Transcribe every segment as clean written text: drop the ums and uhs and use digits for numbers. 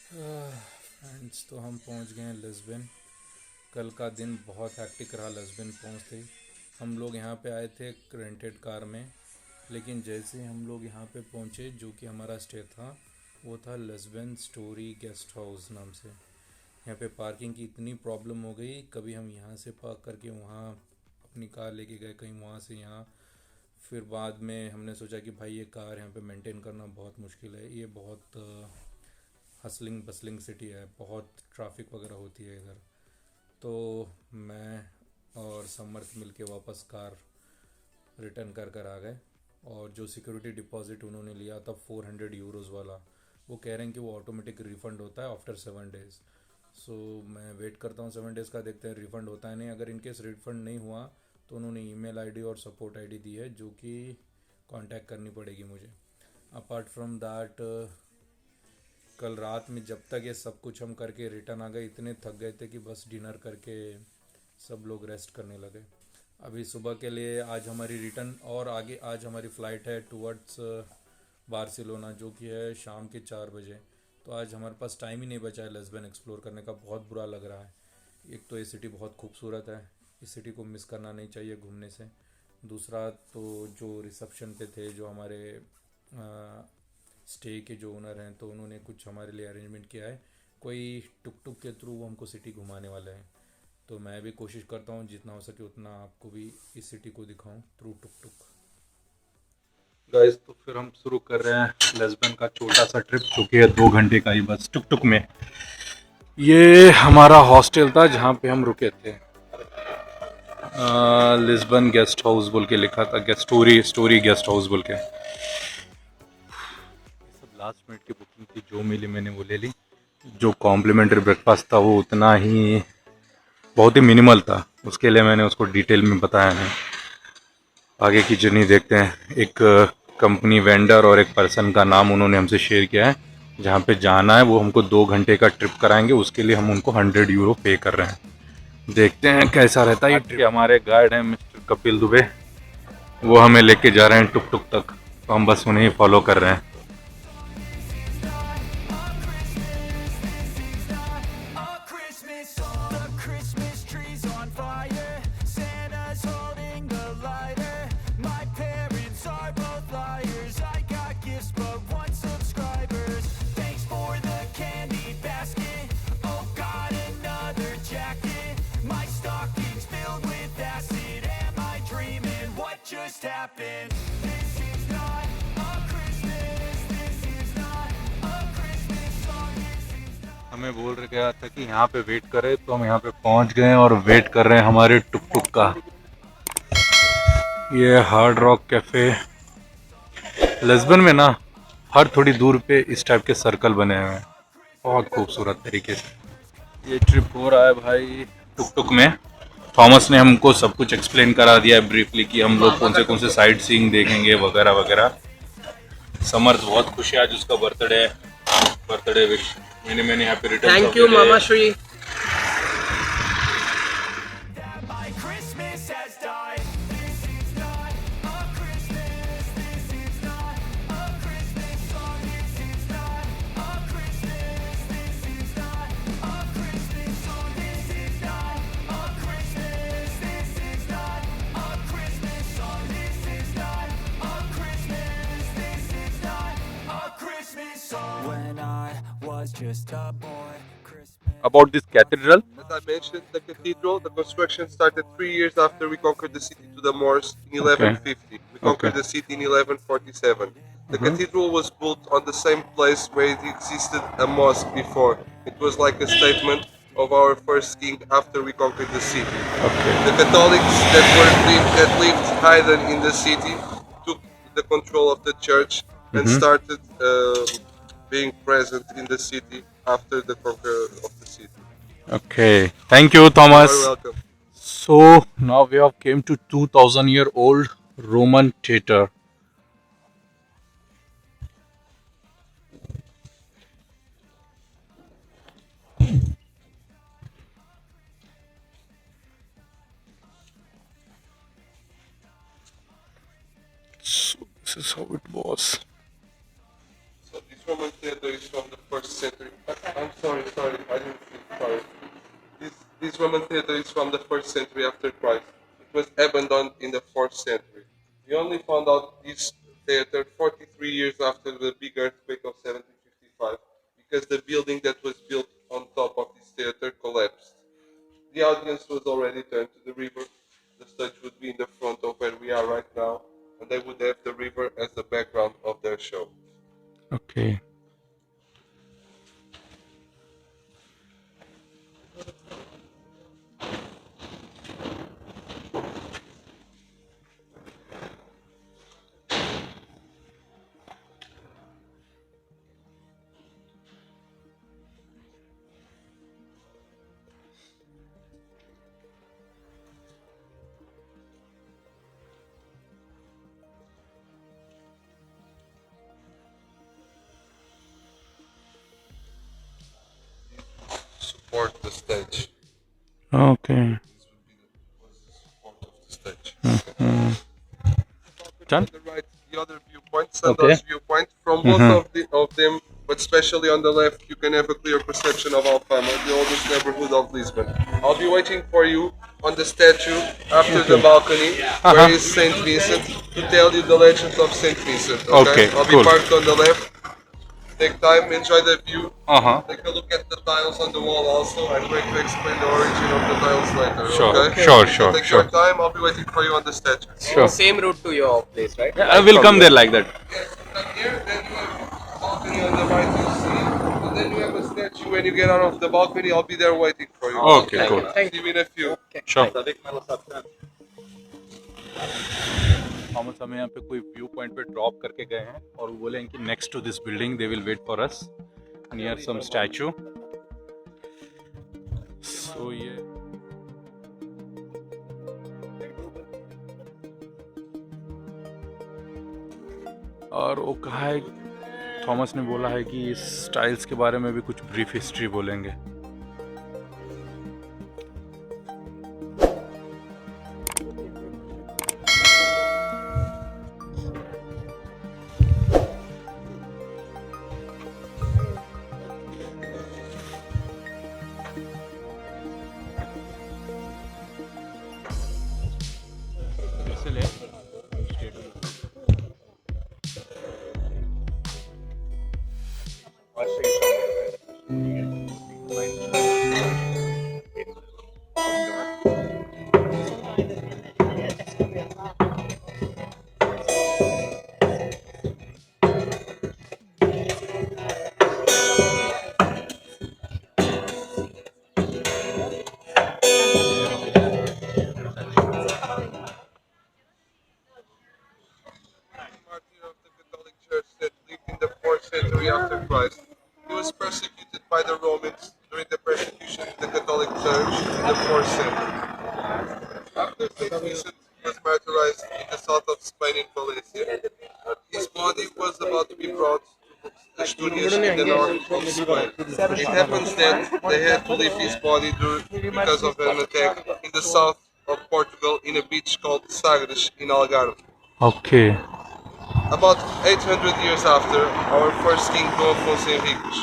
Friends, तो हम पहुंच गए हैं लिस्बन। कल का दिन बहुत हैक्टिक रहा लिस्बन पहुंचते ही। हम लोग यहाँ पे आए थे रेंटेड कार में, लेकिन जैसे ही हम लोग यहाँ पे पहुँचे, जो कि हमारा स्टे था वो था लिस्बन स्टोरी गेस्ट हाउस नाम से। यहाँ पे पार्किंग की इतनी प्रॉब्लम हो गई, कभी हम यहाँ से पार्क करके वहाँ अपनी कार लेके गए, कहीं वहाँ से यहाँ। फिर बाद में हमने सोचा कि भाई ये कार यहाँ पे मेंटेन करना बहुत मुश्किल है, ये बहुत हसलिंग बसलिंग सिटी है, बहुत ट्रैफिक वगैरह होती है इधर। तो मैं और समर्थ मिल के वापस कार रिटर्न कर कर आ गए। और जो सिक्योरिटी डिपॉजिट उन्होंने लिया था 400 यूरोज़ वाला, वो कह रहे हैं कि वो ऑटोमेटिक रिफ़ंड होता है आफ्टर 7 डेज़। सो मैं वेट करता हूँ 7 डेज़ का, देखते हैं रिफ़ंड होता है नहीं। अगर इनकेस रिफ़ंड नहीं हुआ तो उन्होंने ईमेल आईडी और सपोर्ट आईडी दी है, जो कि कांटेक्ट करनी पड़ेगी मुझे। अपार्ट फ्रॉम दैट, कल रात में जब तक ये सब कुछ हम करके रिटर्न आ गए, इतने थक गए थे कि बस डिनर करके सब लोग रेस्ट करने लगे। अभी सुबह के लिए आज हमारी रिटर्न, और आगे आज हमारी फ़्लाइट है टूवर्ड्स बार्सिलोना, जो कि है शाम के 4 बजे। तो आज हमारे पास टाइम ही नहीं बचा है लिस्बन एक्सप्लोर करने का। बहुत बुरा लग रहा है। एक तो ये सिटी बहुत खूबसूरत है, इस सिटी को मिस करना नहीं चाहिए घूमने से। दूसरा तो जो रिसेप्शन पे थे, जो हमारे स्टे के जो ओनर हैं, तो उन्होंने कुछ हमारे लिए अरेंजमेंट किया है। कोई टुक टुक के थ्रू वो हमको सिटी घुमाने वाले हैं। तो मैं भी कोशिश करता हूँ जितना हो सके उतना आपको भी इस सिटी को दिखाऊं थ्रू टुक टुक। गाइस, तो फिर हम शुरू कर रहे हैं लिस्बन का छोटा सा ट्रिप, जो कि है 2 घंटे का ही बस टुक टुक में। ये हमारा हॉस्टल था जहाँ पे हम रुके थे। लिस्बन गेस्ट हाउस बोल के लिखा था, guest story story guest house बोल के। सब लास्ट मिनट की बुकिंग थी, जो मिली मैंने वो ले ली। जो कॉम्प्लीमेंट्री ब्रेकफास्ट था वो उतना ही बहुत ही मिनिमल था, उसके लिए मैंने उसको डिटेल में बताया नहीं। आगे की जर्नी देखते हैं। एक कंपनी वेंडर और एक पर्सन का नाम उन्होंने हमसे शेयर किया है, जहाँ पे जाना है वो हमको 2 घंटे का ट्रिप कराएंगे, उसके लिए हम उनको 100 यूरो पे कर रहे हैं। देखते हैं कैसा रहता है ये ट्रिप। हमारे गाइड हैं मिस्टर कपिल दुबे, वो हमें लेके जा रहे हैं टुक टुक तक, तो हम बस उन्हें ही फॉलो कर रहे हैं। Just happened. This is not a Christmas. This is not a Christmas song. This is not. हमें बोल रहे गया था कि यहाँ पे वेट करें, तो हम यहाँ पे पहुँच गए हैं और वेट कर रहे हैं हमारे टुक टुक का। ये हार्ड रॉक कैफ़े। लिस्बन में ना हर थोड़ी दूर पे इस टाइप के सर्कल बने हुए हैं, बहुत खूबसूरत तरीके से। ये ट्रिप हो रहा है भाई टुक टुक में। थॉमस ने हमको सब कुछ एक्सप्लेन करा दिया है ब्रीफली, कि हम लोग कौन से साइट सीइंग देखेंगे वगैरह वगैरह। समर्थ बहुत खुश है, आज उसका बर्थडे है। बर्थडे विश मैंने मैंने यहाँ पे return thank you mama Shri. That my Christmas has died. This is not a Christmas. This is not a Christmas song. This is not a Christmas. This is not a Christmas song. This is not a Christmas. This is not a Christmas song. This is not a Christmas. This is not a Christmas song. When I was just a boy, Christmas. About this cathedral. As I mentioned, the cathedral, the construction started 3 years after we conquered the city to the Moors in 1150. We conquered the city in 1147. The cathedral was built on the same place where it existed a mosque before. It was like a statement of our first king after we conquered the city. The Catholics that lived hidden in the city took the control of the church and started being present in the city after the conquer of the city. Okay, thank you, You Thomas. are welcome. So now we have came to 2000-year-old Roman theater. So this is how it was. So this Roman theater is from the first century. this Roman theater is from the 1st century after Christ. It was abandoned in the 4th century. We only found out this theater 43 years after the big earthquake of 1755 because the building that was built on top of this theater collapsed. The audience was already turned to the river. The stage would be in the front of where we are right now, and they would have the river as the background of their show. Okay. Support the stage. Okay. This would be the support of the stage. Done? On the right, the other viewpoint, Okay. Sandor's viewpoint. From both of them, but especially on the left, you can have a clear perception of Alfama, the oldest neighborhood of Lisbon. I'll be waiting for you on the statue after the balcony, where is Saint Vincent, to tell you the legends of Saint Vincent. Okay, I'll cool. be parked on the left. Take time, enjoy the view. Uh-huh. Take a look at the tiles on the wall also. I'm going to explain the origin of the tiles later. Sure, okay? sure, So sure, take sure. your time. I'll be waiting for you on the statue. Sure. Same route to your place, right? I will come there like that. Yes, come here, then you have balcony on the right you see, and then you have a statue. When you get out of the balcony, I'll be there waiting for you. Okay, cool. See you in a few. Sure. Thomas हमें यहाँ पे कोई view point पे drop करके गए हैं और वो बोले हैं कि next to this building they will wait for us near some statue so ये और वो कहा है थॉमस ने बोला है कि इस स्टाइल्स के बारे में भी कुछ ब्रीफ हिस्ट्री बोलेंगे Martyr of the Catholic Church that lived in the 4th century after Christ. He was persecuted by the Romans during the persecution of the Catholic Church in the 4th century. After Saint Vincent was martyrized in the south of Spain in Valencia, his body was about to be brought to Asturias in the north of Spain. It happens that they had to leave his body because of an attack in the south of Portugal in a beach called Sagres in Algarve. Okay About 800 years after, our first king, Dom Afonso Henriques,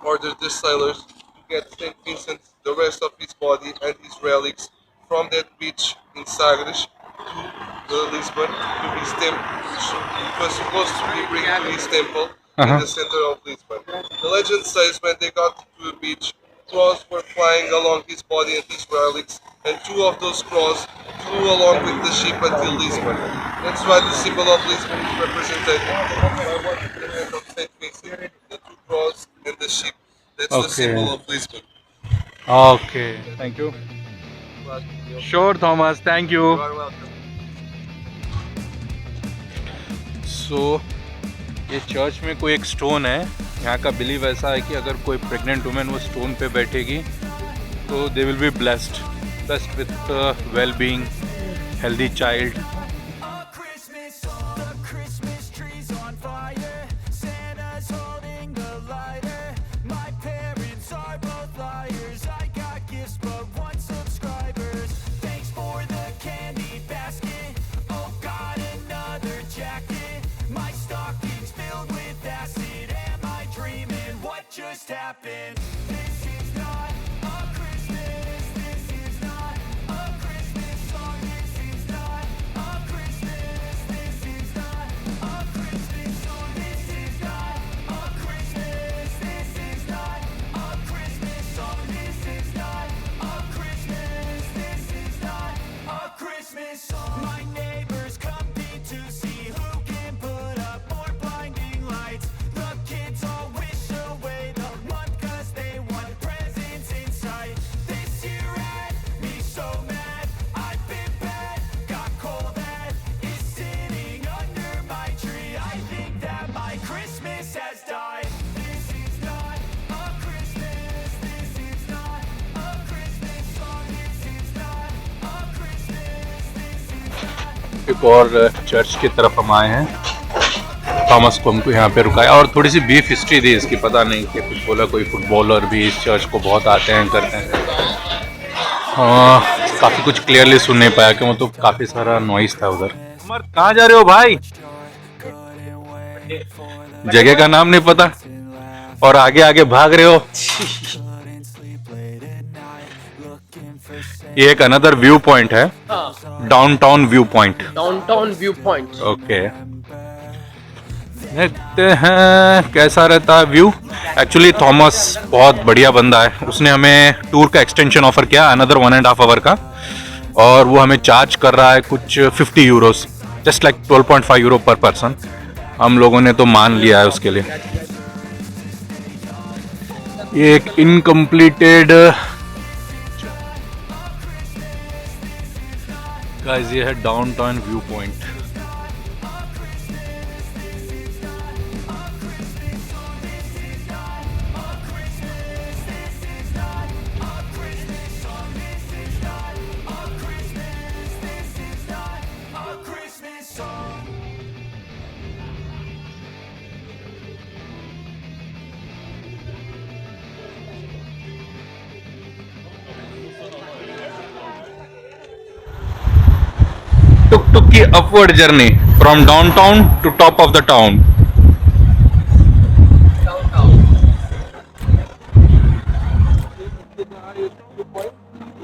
ordered the sailors to get St. Vincent, the rest of his body and his relics from that beach in Sagres to Lisbon to his temple. It was supposed to be bring to his temple in the center of Lisbon. The legend says when they got to the beach, crows were flying along his body and his relics, and two of those crows flew along with the ship until Lisbon. That's why the symbol of Lisbon is represented by what in the hand of Saint Vincent, the two crows and the ship. That's the Okay. symbol of Lisbon. Okay thank you sure Thomas thank you You are welcome. सो ये church में कोई एक stone है यहाँ का believe ऐसा है कि अगर कोई प्रेग्नेंट वुमेन वो स्टोन पे बैठेगी तो they will be blessed with well being healthy child Christmas, the Christmas tree's on fire. Santa's holding the lighter. My parents are both liars. I got gifts, but one subscribers. Thanks for the candy basket. Oh, got another jacket. My stocking's filled with acid. Am I dreaming? What just happened? This is not a Christmas. एक और church की तरफ हम आए हैं। Thomas को हमको यहाँ पे रुकाया और थोड़ी सी बीफ हिस्ट्री दी इसकी। पता नहीं कि कुछ बोला कोई फुटबॉलर भी इस चर्च को बहुत आते हैं करते हैं। काफ़ी कुछ क्लियरली सुन नहीं पाया क्यों, तो काफ़ी सारा नॉइस था उधर। उमर कहाँ जा रहे हो भाई? जगह का नाम नहीं पता और आगे आगे भाग रहे हो। ये एक अनदर व्यू पॉइंट है, downtown view point. Downtown view point. Okay, देखते हैं कैसा रहता है व्यू। एक्चुअली थॉमस बहुत बढ़िया बंदा है, उसने हमें टूर का एक्सटेंशन ऑफर किया अनदर 1.5 आवर का, और वो हमें चार्ज कर रहा है कुछ 50 यूरोस, जस्ट लाइक 12.5 यूरो पर पर्सन। हम लोगों ने तो मान लिया है उसके लिए। ये एक इनकम्प्लीटेड गाइस, ये है डाउनटाउन व्यू पॉइंट। टुक की upward journey from downtown to top of the town.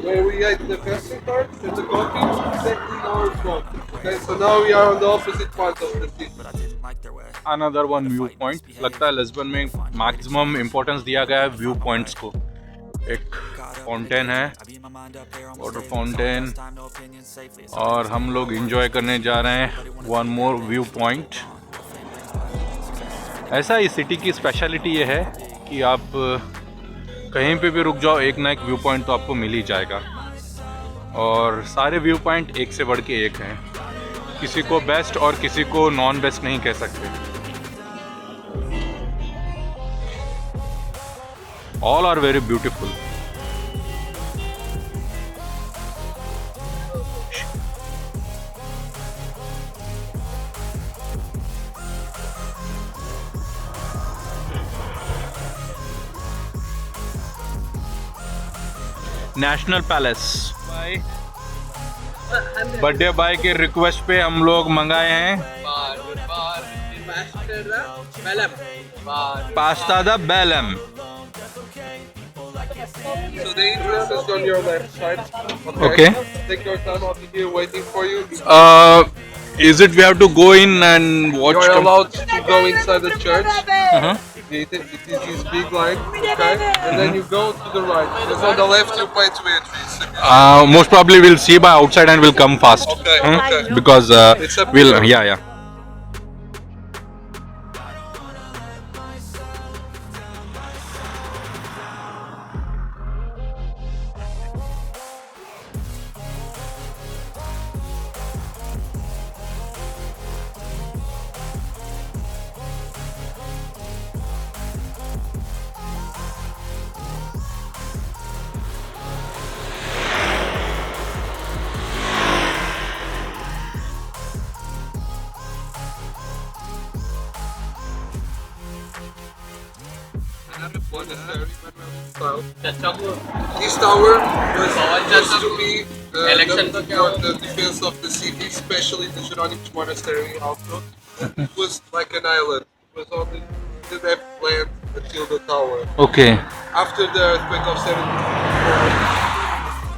Where we ate the festive cards and the coffee, exactly now it's gone. Okay, so now we are on the opposite part of the city. Another one view point. लगता है Lisbon में maximum importance दिया गया है view points को। एक fountain है, water fountain, और हम लोग एंजॉय करने जा रहे हैं वन मोर व्यू पॉइंट। ऐसा इस सिटी की स्पेशलिटी ये है कि आप कहीं पे भी रुक जाओ, एक ना एक व्यू पॉइंट तो आपको मिल ही जाएगा, और सारे व्यू पॉइंट एक से बढ़ के एक हैं। किसी को बेस्ट और किसी को नॉन बेस्ट नहीं कह सकते। All are very beautiful. National palace birthday by के रिक्वेस्ट पे हम लोग मंगाए हैं पास्ता द बेलम। So the entrance is on your left side. Okay. Take your time, I'll be here waiting for you. Is it we have to go in and watch? You're allowed to go inside the church. Uh-huh. It is this big line, okay? And then you go to the right. Because on the left you pay 2 entries. Most probably we'll see by outside and we'll come fast. Okay, okay. Because It's up to we'll you. yeah. This tower was used to be for the defense of the city, especially the Jeronim's monastery also. It was like an island. It was only didn't have land until the tower. Okay. After the earthquake of 74,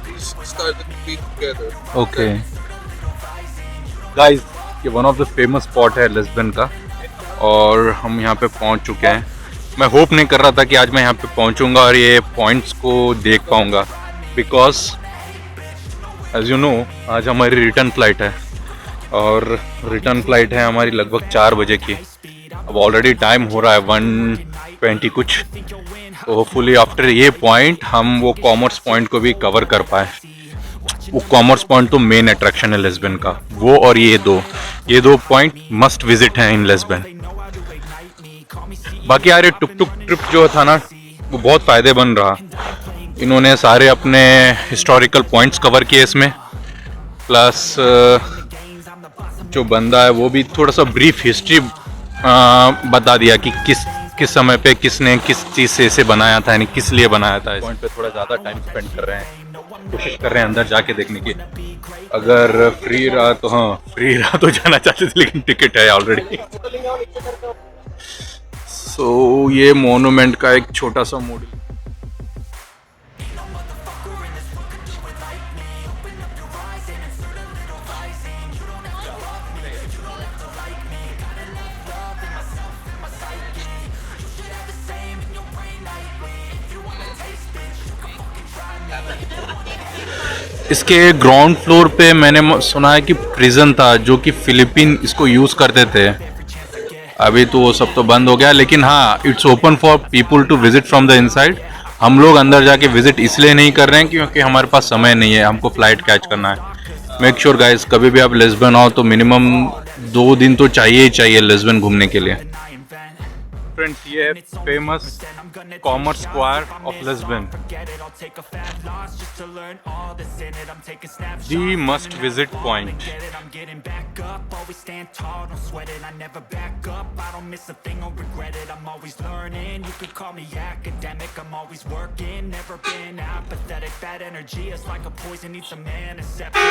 these started to be together. Okay. Guys, ये one of the famous spot है Lisbon का, और हम यहाँ पे पहुँच चुके हैं। मैं होप नहीं कर रहा था कि आज मैं यहाँ पे पहुँचूँगा और ये पॉइंट्स को देख पाऊँगा, बिकॉज एज यू नो आज हमारी रिटर्न फ़्लाइट है, और रिटर्न फ़्लाइट है हमारी लगभग 4 बजे की। अब ऑलरेडी टाइम हो रहा है 1:20 कुछ, तो होपफुली आफ्टर ये पॉइंट हम वो कॉमर्स पॉइंट को भी कवर कर पाए। वो कॉमर्स पॉइंट तो मेन अट्रैक्शन है लिस्बन का, वो और ये दो पॉइंट मस्ट विजिट हैं इन लिस्बन। बाकी यार ये टुक टुक ट्रिप जो था ना, वो बहुत फ़ायदे बन रहा। इन्होंने सारे अपने हिस्टोरिकल पॉइंट्स कवर किए इसमें, प्लस जो बंदा है वो भी थोड़ा सा ब्रीफ हिस्ट्री बता दिया कि किस समय पे किसने किस चीज़ से इसे बनाया था, यानी किस लिए बनाया था। इस पॉइंट पे थोड़ा ज़्यादा टाइम स्पेंड कर रहे हैं, कोशिश कर रहे हैं अंदर जाके देखने की। अगर फ्री रहा तो हाँ, फ्री रहा तो जाना चाहते थे, लेकिन टिकट है ऑलरेडी। सो ये मोनूमेंट का एक छोटा सा मॉडल। इसके ग्राउंड फ्लोर पे मैंने सुना है कि प्रिजन था, जो कि फिलीपीन इसको यूज़ करते थे। अभी तो वो सब तो बंद हो गया, लेकिन हाँ, it's open for people to visit from the inside. हम लोग अंदर जाके विजिट इसलिए नहीं कर रहे हैं क्योंकि हमारे पास समय नहीं है, हमको फ्लाइट कैच करना है। मेक श्योर गाइस, कभी भी आप लिस्बन आओ तो मिनिमम 2 दिन तो चाहिए ही चाहिए लिस्बन घूमने के लिए। फ्रेंड्स, ये है famous commerce square of Lisbon, the must visit point. I'm getting back up, always stand tall, don't sweat it, I never back up, I don't miss a thing, don't regret it, I'm always learning, you could call me academic, I'm always working, never been apathetic, bad energy is like a poison, need some antiseptic.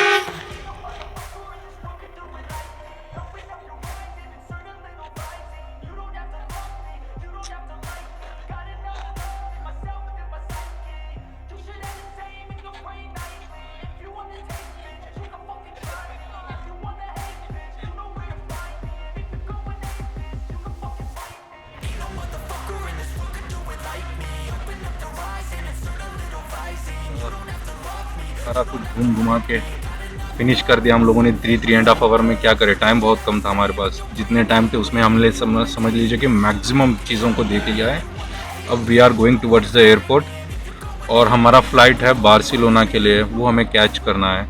सारा कुछ घूम घुमा के finish कर दिया हम लोगों ने 3.5 आवर में। क्या करें, टाइम बहुत कम था हमारे पास। जितने टाइम थे उसमें हमने समझ लीजिए कि मैक्सिमम चीज़ों को देख लिया है। अब we are going towards the airport और हमारा फ़्लाइट है बार्सिलोना के लिए, वो हमें कैच करना है।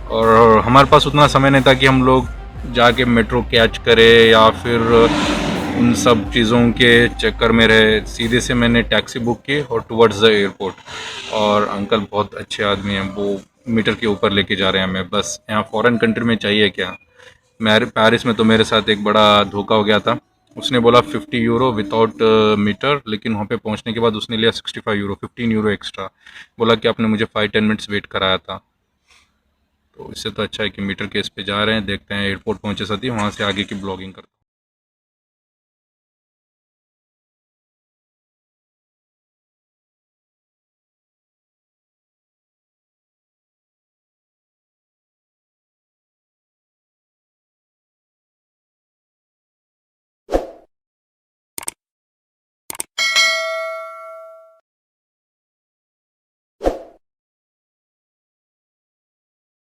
और हमारे पास उतना समय नहीं था कि हम लोग जाके मेट्रो कैच करें या फिर उन सब चीज़ों के चक्कर में रहे। सीधे से मैंने टैक्सी बुक की और टुवर्ड्स द एयरपोर्ट। और अंकल बहुत अच्छे आदमी हैं, वो मीटर के ऊपर लेके जा रहे हैं हमें। बस यहाँ फॉरेन कंट्री में चाहिए क्या। पेरिस में तो मेरे साथ एक बड़ा धोखा हो गया था। उसने बोला 50 यूरो विदाउट मीटर, लेकिन वहाँ पे पहुँचने के बाद उसने लिया 65 यूरो, 15 यूरो एक्स्ट्रा। बोला कि आपने मुझे 5-10 मिनट्स वेट कराया था। तो इससे तो अच्छा है कि मीटर केस पे जा रहे हैं। देखते हैं एयरपोर्ट पहुँचे साथ ही वहाँ से आगे की ब्लॉगिंग करते हैं।